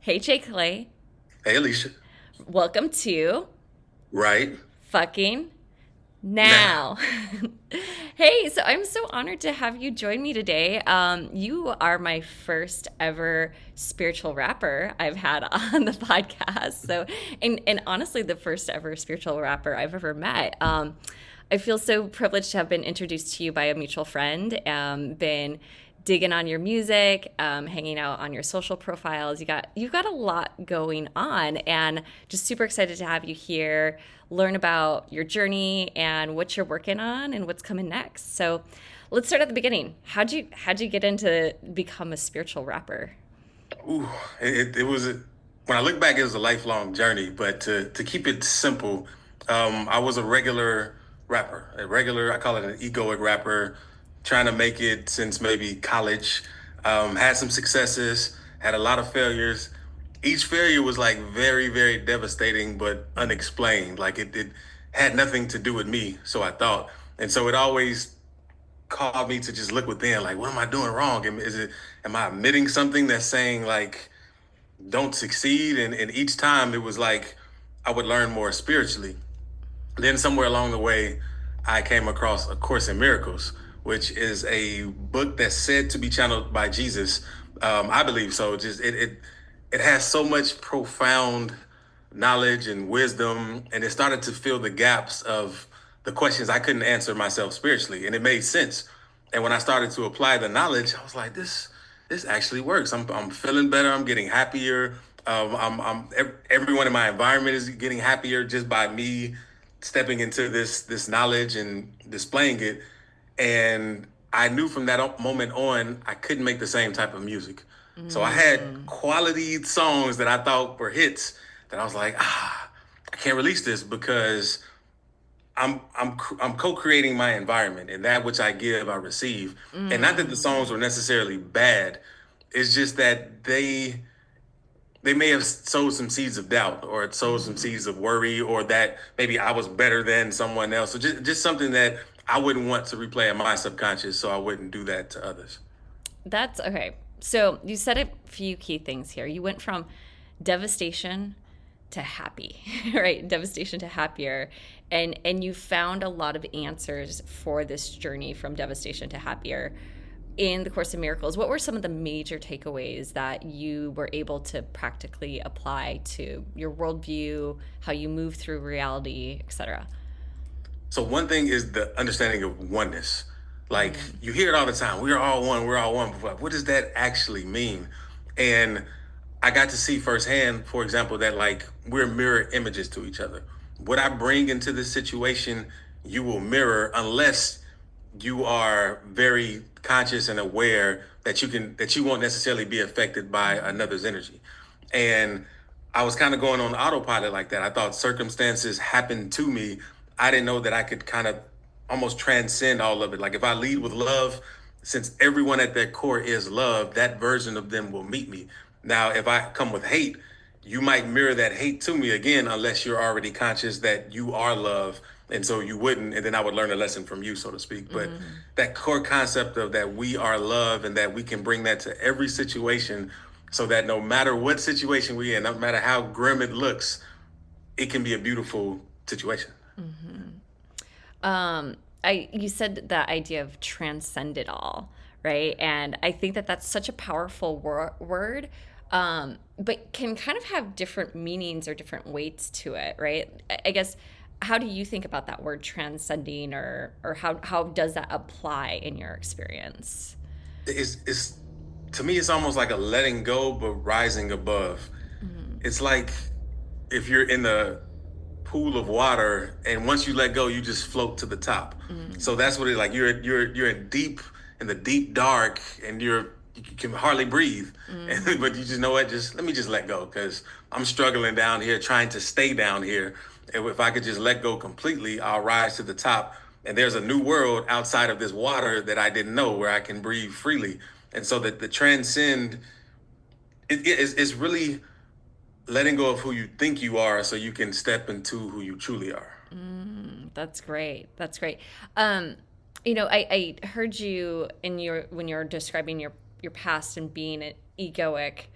Hey, JClay. Hey, Alicia. Welcome to Right Fucking now. Now. Hey, so I'm so honored to have you join me today. You are my first ever spiritual rapper I've had on the podcast. And honestly, the first ever spiritual rapper I've ever met. I feel so privileged to have been introduced to you by a mutual friend. Been digging on your music, hanging out on your social profiles. You've got a lot going on, and just super excited to have you here, learn about your journey and what you're working on and what's coming next. So, let's start at the beginning. How'd you get into become a spiritual rapper? Ooh, it was when I look back, it was a lifelong journey. But to keep it simple, I was a regular rapper, I call it an egoic rapper, trying to make it since maybe college. Had some successes, had a lot of failures. Each failure was like very, very devastating, but unexplained. Like it had nothing to do with me, so I thought. And so it always called me to just look within, like, what am I doing wrong? Am I admitting something that's saying like don't succeed? And each time it was like I would learn more spiritually. Then somewhere along the way, I came across A Course in Miracles, which is a book that's said to be channeled by Jesus. I believe so. Just it has so much profound knowledge and wisdom, and it started to fill the gaps of the questions I couldn't answer myself spiritually, and it made sense. And when I started to apply the knowledge, I was like, this actually works. I'm feeling better. I'm getting happier. Everyone in my environment is getting happier just by me stepping into this knowledge and displaying it. And I knew from that moment on, I couldn't make the same type of music. So I had Mm. quality songs that I thought were hits that I was like, I can't release this because I'm co-creating my environment, and that which I give, I receive. And not that the songs Mm. were necessarily bad. It's just that they may have sowed some seeds of doubt, or it sowed some Mm. seeds of worry, or that maybe I was better than someone else. So just something that I wouldn't want to replay in my subconscious, so I wouldn't do that to others. That's okay. So you said a few key things here. You went from devastation to happy, right? Devastation to happier. And you found a lot of answers for this journey from devastation to happier in the Course of Miracles. What were some of the major takeaways that you were able to practically apply to your worldview, how you move through reality, etc.? So one thing is the understanding of oneness. Like Mm. you hear it all the time. We're all one. We're all one. But like, what does that actually mean? And I got to see firsthand, for example, that like we're mirror images to each other. What I bring into this situation, you will mirror unless you are very conscious and aware that you won't necessarily be affected by another's energy. And I was kind of going on autopilot like that. I thought circumstances happened to me. I didn't know that I could kind of almost transcend all of it. Like if I lead with love, since everyone at their core is love, that version of them will meet me. Now, if I come with hate, you might mirror that hate to me again, unless you're already conscious that you are love. And so you wouldn't, and then I would learn a lesson from you, so to speak. But Mm. that core concept of that we are love and that we can bring that to every situation so that no matter what situation we're in, no matter how grim it looks, it can be a beautiful situation. Mm-hmm. I you said that idea of transcend it all, right? And I think that that's such a powerful word, but can kind of have different meanings or different weights to it, right? I guess how do you think about that word transcending, or how does that apply in your experience? It's to me, it's almost like a letting go, but rising above. Mm. It's like if you're in the pool of water and once you let go, you just float to the top. Mm. So that's what it's like. You're in deep in the deep dark and you can hardly breathe. And, Mm. but you just know what? Just let me just let go because I'm struggling down here, trying to stay down here. And if I could just let go completely, I'll rise to the top. And there's a new world outside of this water that I didn't know where I can breathe freely. And so that the transcend, it's really letting go of who you think you are so you can step into who you truly are. That's great. That's great. I heard you in your when you're describing your past and being an egoic,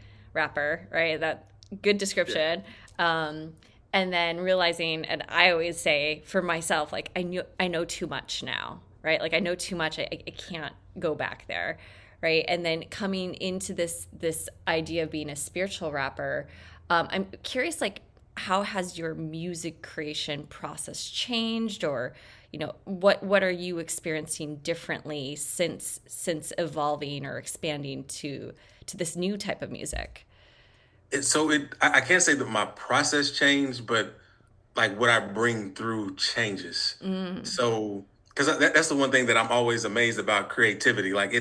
rapper, right? That good Yeah. description. Um, and then realizing, and I always say for myself, like I know too much now, right? Like I know too much. I can't go back there, right? And then coming into this idea of being a spiritual rapper, I'm curious, like how has your music creation process changed, or what are you experiencing differently since evolving or expanding to this new type of music? I can't say that my process changed, but like what I bring through changes. Mm. So, because that's the one thing that I'm always amazed about creativity. Like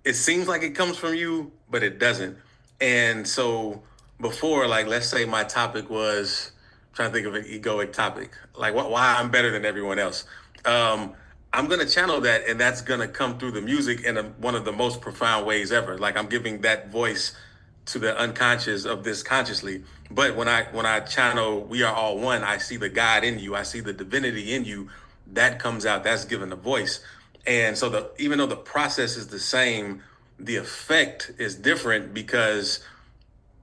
it seems like it comes from you, but it doesn't. And so before, like let's say my topic was I'm trying to think of an egoic topic, like why I'm better than everyone else. Um, I'm gonna channel that, and that's gonna come through the music in one of the most profound ways ever. Like I'm giving that voice to the unconscious of this consciously. But when I channel we are all one, I see the God in you, I see the divinity in you. That comes out, that's given a voice. And so the even though the process is the same, the effect is different because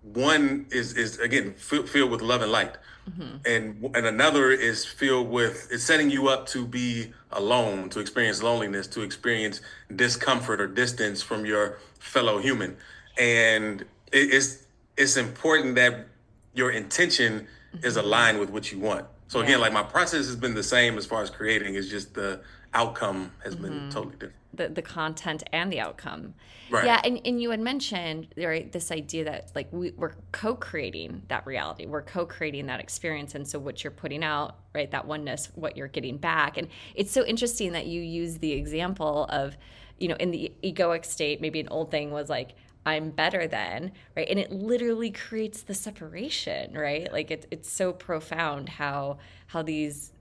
one is again filled with love and light, Hmm. and another is filled with it's setting you up to be alone, to experience loneliness, to experience discomfort or distance from your fellow human. And it's important that your intention is Hmm. aligned with what you want. So again, Yeah. like my process has been the same as far as creating, it's just the outcome has been Hmm. totally different. The content and the outcome. Right. Yeah, and you had mentioned, right, this idea that like we're co-creating that reality, we're co-creating that experience, and so what you're putting out, right, that oneness, what you're getting back. And it's so interesting that you use the example of, in the egoic state, maybe an old thing was like I'm better than, right, and it literally creates the separation, right? Like it's so profound how these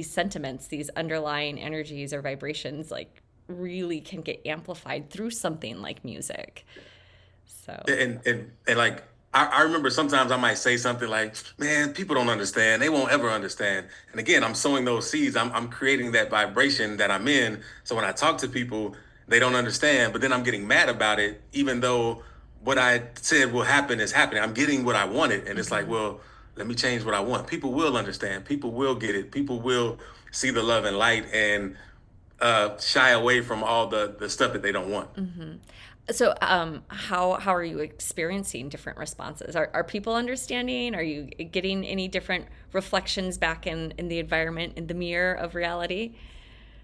sentiments, these underlying energies or vibrations, like really can get amplified through something like music. So, And like I remember sometimes I might say something like, "Man, people don't understand. They won't ever understand." And again, I'm sowing those seeds. I'm creating that vibration that I'm in. So when I talk to people, they don't understand, but then I'm getting mad about it, even though what I said will happen is happening. I'm getting what I wanted, and it's like, mhm. well, let me change what I want. People will understand. People will get it. People will see the love and light and shy away from all the stuff that they don't want. Mhm. So, how are you experiencing different responses? Are people understanding? Are you getting any different reflections back in the environment, in the mirror of reality?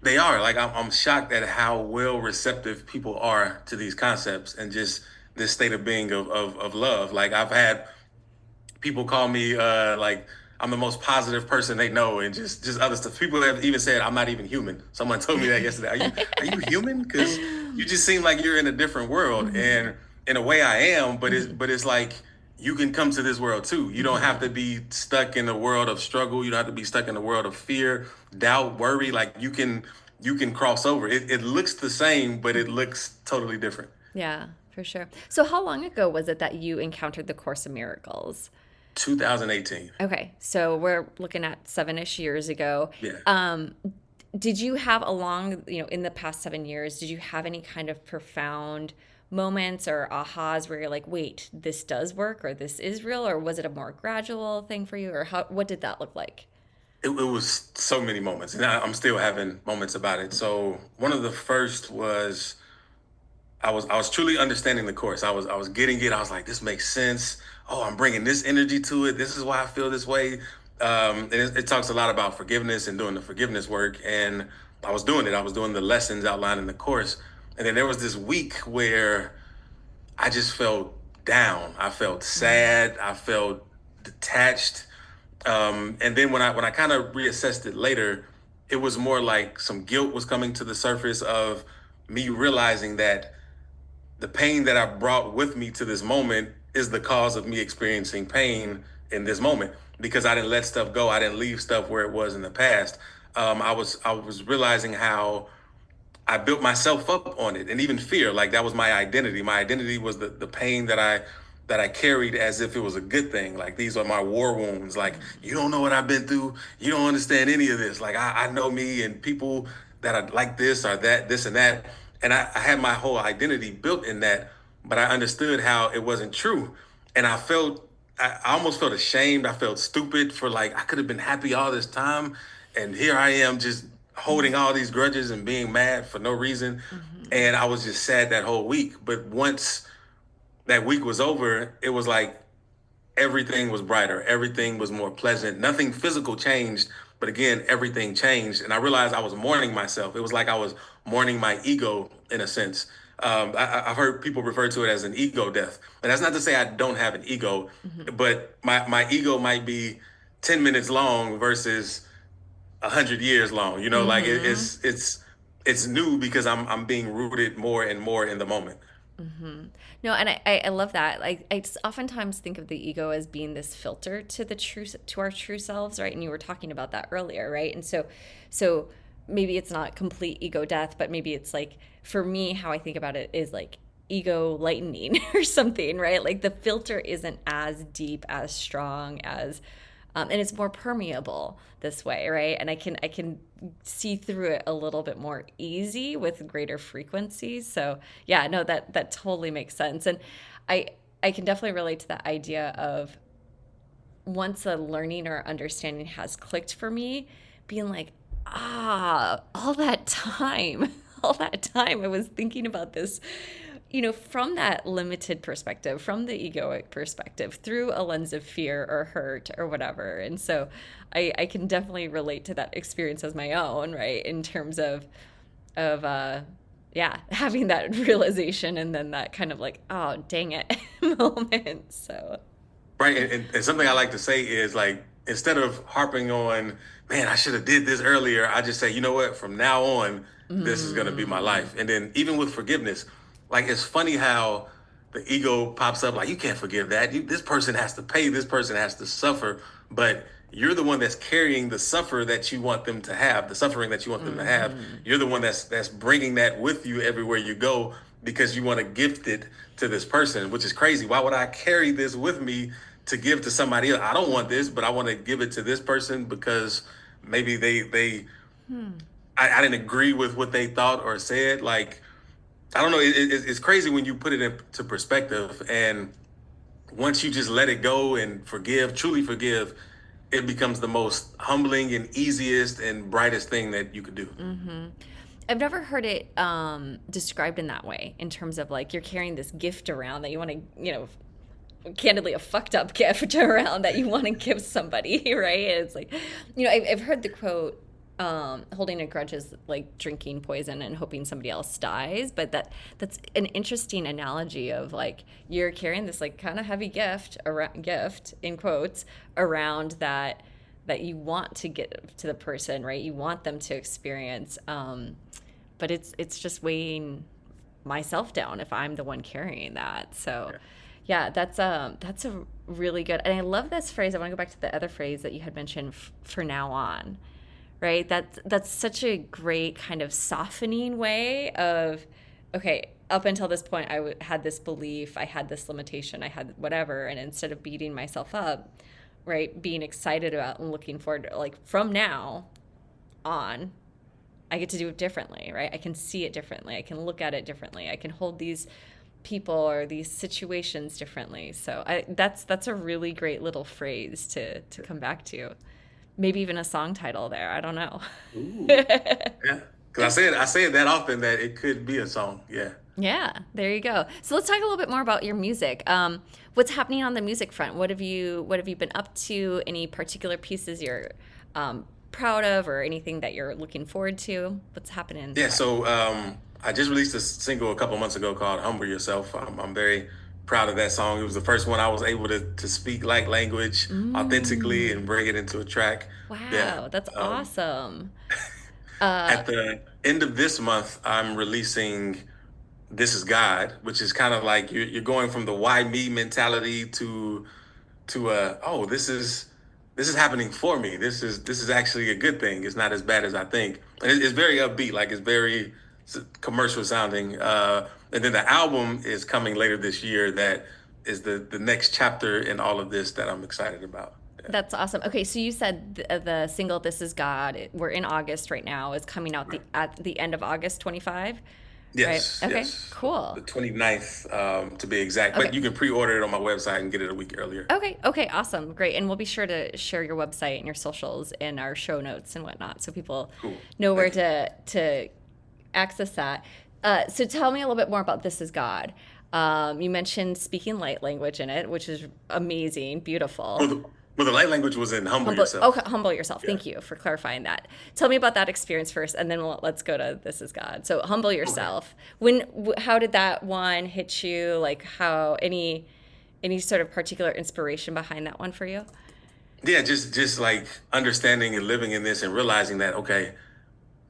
They are like I'm shocked at how well receptive people are to these concepts and just this state of being of love. Like I've had people call me like I'm the most positive person they know, and just other stuff. People have even said I'm not even human. Someone told me that yesterday. Are you human? Because you just seem like you're in a different world, Mhm. and in a way I am. But it's Mhm. but it's like you can come to this world too. You don't have to Mhm. be stuck in the world of struggle. You don't have to be stuck in the world of fear, doubt, worry. Like you can cross over. It looks the same, but it Mhm. looks totally different. Yeah, for sure. So, how long ago was it that you encountered the Course of Miracles? 2018. Okay, so we're looking at 7-ish years ago. Yeah. Um, did you have along, in the past 7 years, did you have any kind of profound moments or ahas where you're like, wait, this does work, or this is real, or was it a more gradual thing for you, or what did that look like? It was so many moments, and I'm still having moments about it. So one of the first was I was truly understanding the course. I was getting it. I was like, this makes sense. Oh, I'm bringing this energy to it. This is why I feel this way. And it talks a lot about forgiveness and doing the forgiveness work. And I was doing it. I was doing the lessons outlined in the course. And then there was this week where I just felt down. I felt Mm. sad. I felt detached. And then when I kind of reassessed it later, it was more like some guilt was coming to the surface of me realizing that the pain that I brought with me to this moment is the cause of me experiencing pain in this moment because I didn't let stuff go. I didn't leave stuff where it was in the past. I was realizing how I built myself up on it, and even fear. Like that was my identity. My identity was the pain that I carried as if it was a good thing. Like these are my war wounds. Like you don't know what I've been through. You don't understand any of this. Like I know me and people that are like this or that, this and that. And I had my whole identity built in that, but I understood how it wasn't true. and I almost felt ashamed. I felt stupid for like I could have been happy all this time, and here I am just holding all these grudges and being mad for no reason. Mm-hmm. And I was just sad that whole week. But once that week was over, it was like everything was brighter, everything was more pleasant. Nothing physical changed, but again, everything changed. And I realized I was mourning myself. It was like I was mourning my ego in a sense. I've heard people refer to it as an ego death. And that's not to say I don't have an ego, Mm-hmm. but my ego might be 10 minutes long versus 100 years long. You know, like Mm-hmm. it's new because I'm being rooted more and more in the moment. Mm-hmm. No, and I love that. Like I oftentimes think of the ego as being this filter to the true to our true selves, right? And you were talking about that earlier, right? And so maybe it's not complete ego death, but maybe it's like for me, how I think about it is like ego lightening or something, right? Like the filter isn't as deep, as strong as and it's more permeable this way, right? And I can see through it a little bit more easy with greater frequencies. So yeah, no, that totally makes sense. And I I can definitely relate to that idea of once a learning or understanding has clicked for me, being like, all that time, all that time I was thinking about this, from that limited perspective, from the egoic perspective, through a lens of fear or hurt or whatever. And so I can definitely relate to that experience as my own, right? In terms of yeah, having that realization and then that kind of like, oh, dang it moment. So, Right. And something I like to say is like, instead of harping on, man, I should have did this earlier, I just say, you know what, from now on, this is going to be my mm, life. And then even with forgiveness, like it's funny how the ego pops up like, you can't forgive that. This person has to pay, this person has to suffer. But you're the one that's carrying the suffer that you want them to have, the suffering that you want them to have. mm-hmm. You're the one that's bringing that with you everywhere you go because you want to gift it to this person, which is crazy. Why would I carry this with me to give to somebody else? I don't want this, but I want to give it to this person because maybe they Hmm. I didn't agree with what they thought or said. Like I don't know. It's crazy when you put it into perspective, and once you just let it go and forgive, truly forgive, it becomes the most humbling and easiest and brightest thing that you could do. Mm-hmm. I've never heard it described in that way, in terms of like you're carrying this gift around that you want to, candidly a fucked up gift around that you want to give somebody, right? And it's like, I've heard the quote, holding a grudge is like drinking poison and hoping somebody else dies. But that's an interesting analogy of like you're carrying this like kind of heavy gift in quotes around that you want to get to the person, right? You want them to experience, but it's just weighing myself down if I'm the one carrying that. So, yeah, that's a really good. And I love this phrase. I want to go back to the other phrase that you had mentioned, for now on, right? That's such a great kind of softening way of, okay, up until this point, had this belief, I had this limitation, I had whatever, and instead of beating myself up, right, being excited about and looking forward to, like, from now on, I get to do it differently, right? I can see it differently. I can look at it differently. I can hold these people or these situations differently. So that's a really great little phrase to come back to. Maybe even a song title there. I don't know. Ooh. Yeah. Because I say it that often that it could be a song. Yeah. Yeah, there you go. So let's talk a little bit more about your music. What's happening on the music front? What have you been up to? Any particular pieces you're proud of, or anything that you're looking forward to? What's happening? Yeah, so I just released a single a couple months ago called "Humble Yourself." I'm very proud of that song. It was the first one I was able to speak like language authentically and Mm, bring it into a track. Yeah. wow, that's Um, awesome. Uh, at the end of this month, I'm releasing "This Is God," which is kind of like you're going from the "Why me" mentality to oh, this is happening for me. This is actually a good thing. It's not as bad as I think. And it's very upbeat, like it's very commercial sounding. And then the album is coming later this year. That is the next chapter in all of this that I'm excited about. Yeah. that's awesome. Okay, so you said the single "This Is God." We're in August right now. Is coming out Right. at the end of August 25. right? Yes, Okay, yes. The cool. 29th, to be exact. But Okay. you can pre-order it on my website and get it a week earlier. Okay, okay, awesome. Great. And we'll be sure to share your website and your socials in our show notes and whatnot so people Cool. know where Thank you. to access that. So tell me a little bit more about This Is God. You mentioned speaking light language in it, which is amazing, Well, beautiful. the light language was in humble Humble, okay, yourself. humble yourself. Yeah. Thank you for clarifying that. Tell me about that experience first, and then let's go to This Is God. So humble Okay. yourself. How did that one hit you? Like how any sort of particular inspiration behind that one for you? Yeah, just like understanding and living in this and realizing that, okay,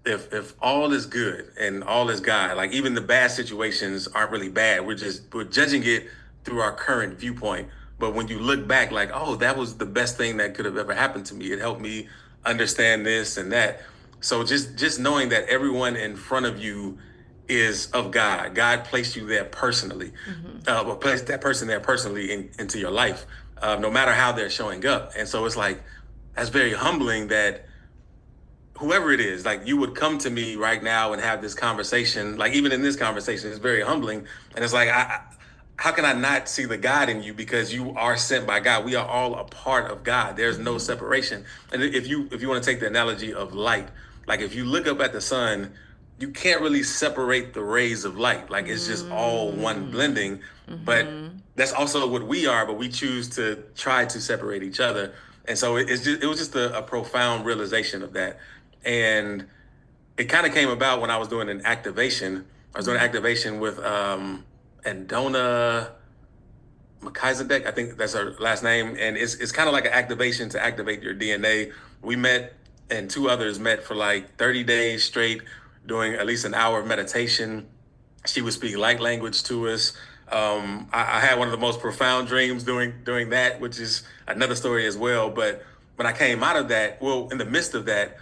if all is good and all is God, like even the bad situations aren't really bad. We're judging it through our current viewpoint. But when you look back, like, oh, that was the best thing that could have ever happened to me. It helped me understand this and that. So just knowing that everyone in front of you is of God. God placed you there personally, Hmm. or placed that person there personally into your life, no matter how they're showing up. And so it's like that's very humbling that whoever it is, like you would come to me right now and have this conversation. Like even in this conversation, it's very humbling, and it's like, how can I not see the God in you because you are sent by God? We are all a part of God. There's no Hmm. separation. And if you want to take the analogy of light, like if you look up at the sun, you can't really separate the rays of light. Like it's just all one Mm. blending. But Hmm. that's also what we are. But we choose to try to separate each other. And so it was just a profound realization of that. And it kind of came about when I was doing an activation. I was doing an Hmm. activation with Andona Melchizedek. I think that's her last name. And it's kind of like an activation to activate your DNA. We met and two others met for like 30 days straight, doing at least an hour of meditation. She would speak light language to us. I had one of the most profound dreams during that, which is another story as well. But when I came out of that, well, in the midst of that,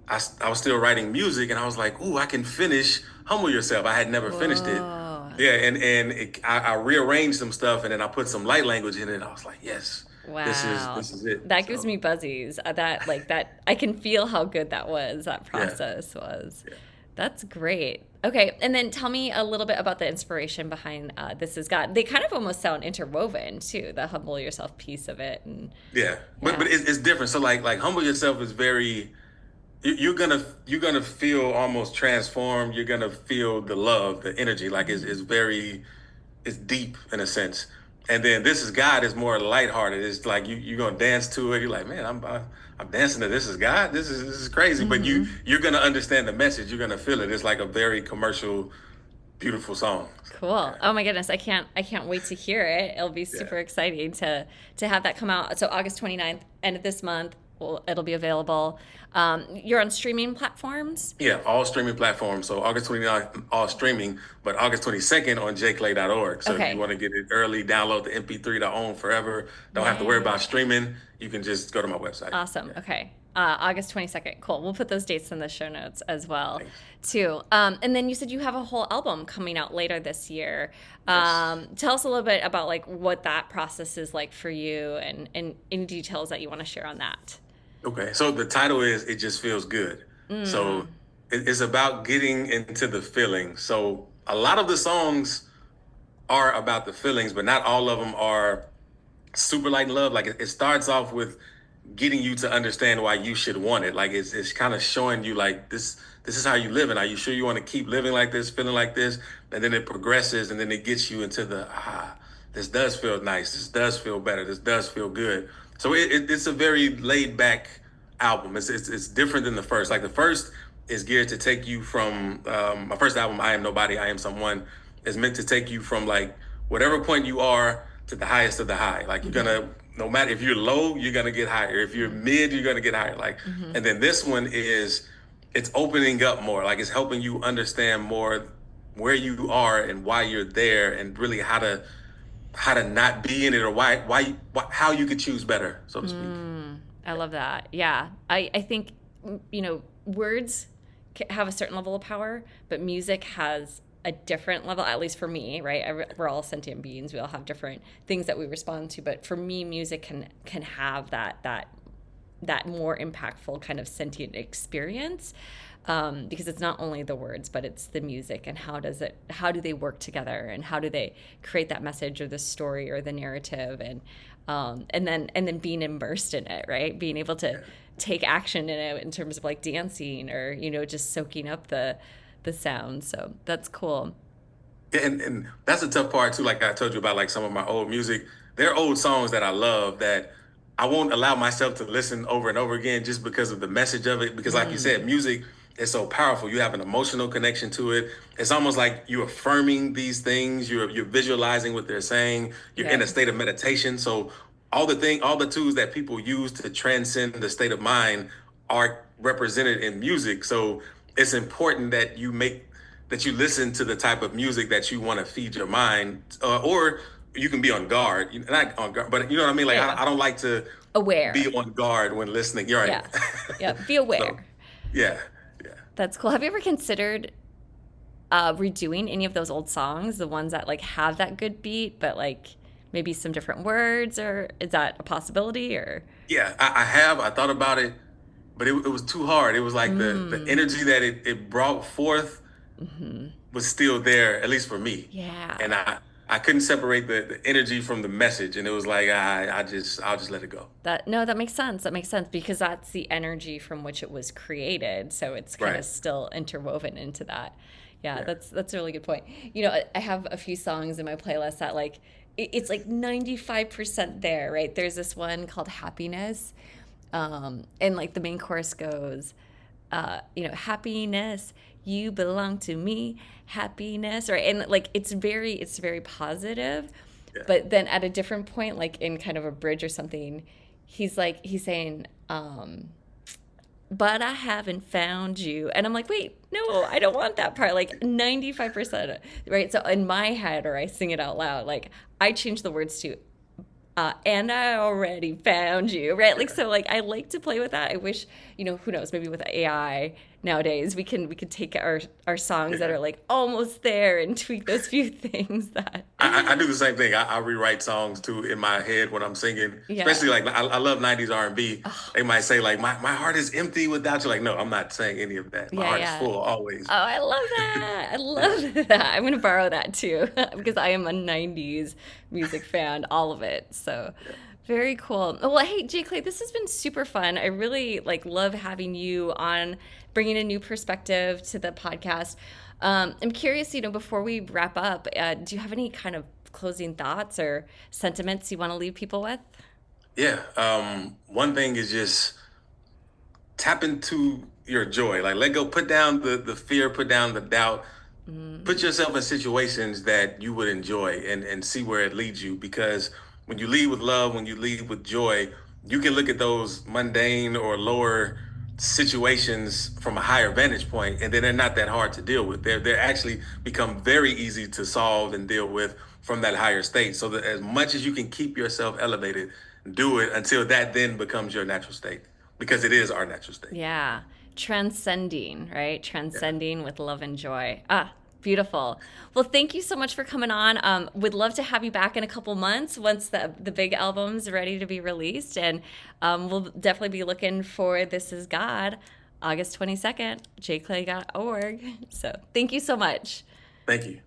I was still writing music, and I was like, "Ooh, I can finish Humble Yourself." I had never finished it. Whoa. Yeah, I rearranged some stuff, and then I put some light language in it. And I was like, "Yes, this is Wow. this is it." That gives So me buzzies. That I can feel how good that was, that yeah, process was. yeah, That's great. Okay, and then tell me a little bit about the inspiration behind This Is God. They kind of almost sound interwoven too, the humble yourself piece of it. And yeah. But yeah. it's different. So like Humble Yourself is very you're gonna feel almost transformed. You're gonna feel the love, the energy. Like it's Mhm. very it's deep in a sense. And then This Is God is more lighthearted. It's like you're gonna dance to it. You're like, man, I'm dancing to This Is God. This is crazy. But Mhm. you're gonna understand the message. You're gonna feel it. It's like a very commercial, beautiful song. Cool. Yeah, Oh my goodness, I can't wait to hear it. It'll be yeah. super exciting to have that come out. So August 29th, end of this month, it'll be available. You're on streaming platforms? Yeah, all streaming platforms. So August 29th, all streaming, but August 22nd on JClay.org. So if you Okay. want to get it early, download the MP3 to own forever. Don't have to worry about Yay. streaming. You can just go to my website. Awesome. Yeah, Okay. August 22nd. Cool. We'll put those dates in the show notes as well, thanks. too. And then you said you have a whole album coming out later this year. Yes. Tell us a little bit about like what that process is like for you and any details that you want to share on that. Okay. So the title is It Just Feels Good. So Mm. it's about getting into the feeling. So a lot of the songs are about the feelings, but not all of them are super light and love. Like it starts off with getting you to understand why you should want it. Like it's kind of showing you like this is how you live, and are you sure you want to keep living like this, feeling like this? And then it progresses, and then it gets you into the this does feel nice, this does feel better, this does feel good. So it's a very laid back album. It's different than the first. Like the first is geared to take you from my first album, I Am Nobody, I Am Someone, is meant to take you from like whatever point you are to the highest of the high. Like you're Mm-hmm. gonna no matter if you're low, you're gonna get higher. If you're mid, you're gonna get higher. Like, Mm-hmm. and then this one is it's opening up more. Like it's helping you understand more where you are and why you're there, and really how to not be in it, or why how you could choose better, so to speak. I love that. Yeah. I think, words have a certain level of power, but music has a different level, at least for me, right? We're all sentient beings. We all have different things that we respond to. But for me, music can have that that more impactful kind of sentient experience, because it's not only the words, but it's the music, and how do they work together, and how do they create that message or the story or the narrative, and then being immersed in it, right? Being able to take action in it in terms of like dancing or just soaking up the sound. So that's cool. And that's the tough part too. Like I told you about, like some of my old music. There are old songs that I love that I won't allow myself to listen over and over again just because of the message of it. Because like you said, music is so powerful. You have an emotional connection to it. It's almost like you're affirming these things. You're visualizing what they're saying. You're in Yeah. a state of meditation. So all the tools that people use to transcend the state of mind are represented in music. So it's important that you listen to the type of music that you want to feed your mind, or you can be on guard. Not on guard, but you know what I mean. Like Yeah, yeah. I don't like to be Aware. on guard when listening. You're right. Yeah. Yeah. Be So aware. yeah, yeah, That's cool. Have you ever considered redoing any of those old songs, the ones that like have that good beat, but like maybe some different words, or is that a possibility? Or yeah. I have. I thought about it, but it was too hard. It was like the energy that it brought forth was still there, at least for me. yeah, And I couldn't separate the energy from the message, and it was like I'll just let it go. that no, that makes sense. That makes sense because that's the energy from which it was created. So it's kind of Right. still interwoven into that. Yeah, Yeah. that's a really good point. I have a few songs in my playlist that like it's like 95% there, right? There's this one called Happiness. And like the main chorus goes, happiness, you belong to me, happiness, right? And like it's very positive, Yeah. but then at a different point, like in kind of a bridge or something, he's saying, but I haven't found you. And I'm like, wait, no, I don't want that part. Like 95%, right? So in my head, or I sing it out loud, like I change the words to, and I already found you, right? Like, so like I like to play with that. I wish, who knows, maybe with AI nowadays we could take our songs that Yeah. are like almost there and tweak those few things that I do the same thing. I rewrite songs too in my head when I'm singing, yeah. especially like I love 90s R&B. They might say like my heart is empty without you. Like, no, I'm not saying any of that. My Yeah, heart is yeah. full always. Oh, I love that. I Yeah. love that. I'm going to borrow that too because I am a 90s music fan, all of it. So very cool. Well, hey, JClay, this has been super fun. I really like love having you on, bringing a new perspective to the podcast. I'm curious, before we wrap up, do you have any kind of closing thoughts or sentiments you want to leave people with? Yeah. One thing is just tap into your joy. Like let go, put down the fear, put down the doubt, put yourself in situations that you would enjoy and see where it leads you. Because when you lead with love, when you lead with joy, you can look at those mundane or lower situations from a higher vantage point, and then they're not that hard to deal with. They're actually become very easy to solve and deal with from that higher state. So that as much as you can keep yourself elevated, do it until that then becomes your natural state, because it is our natural state. Yeah. Transcending, right? Yeah. Transcending with love and joy. Ah, beautiful. Well, thank you so much for coming on. Would love to have you back in a couple months once the big album's ready to be released. And we'll definitely be looking for This Is God, August 22nd, jclay.org. So thank you so much. Thank you.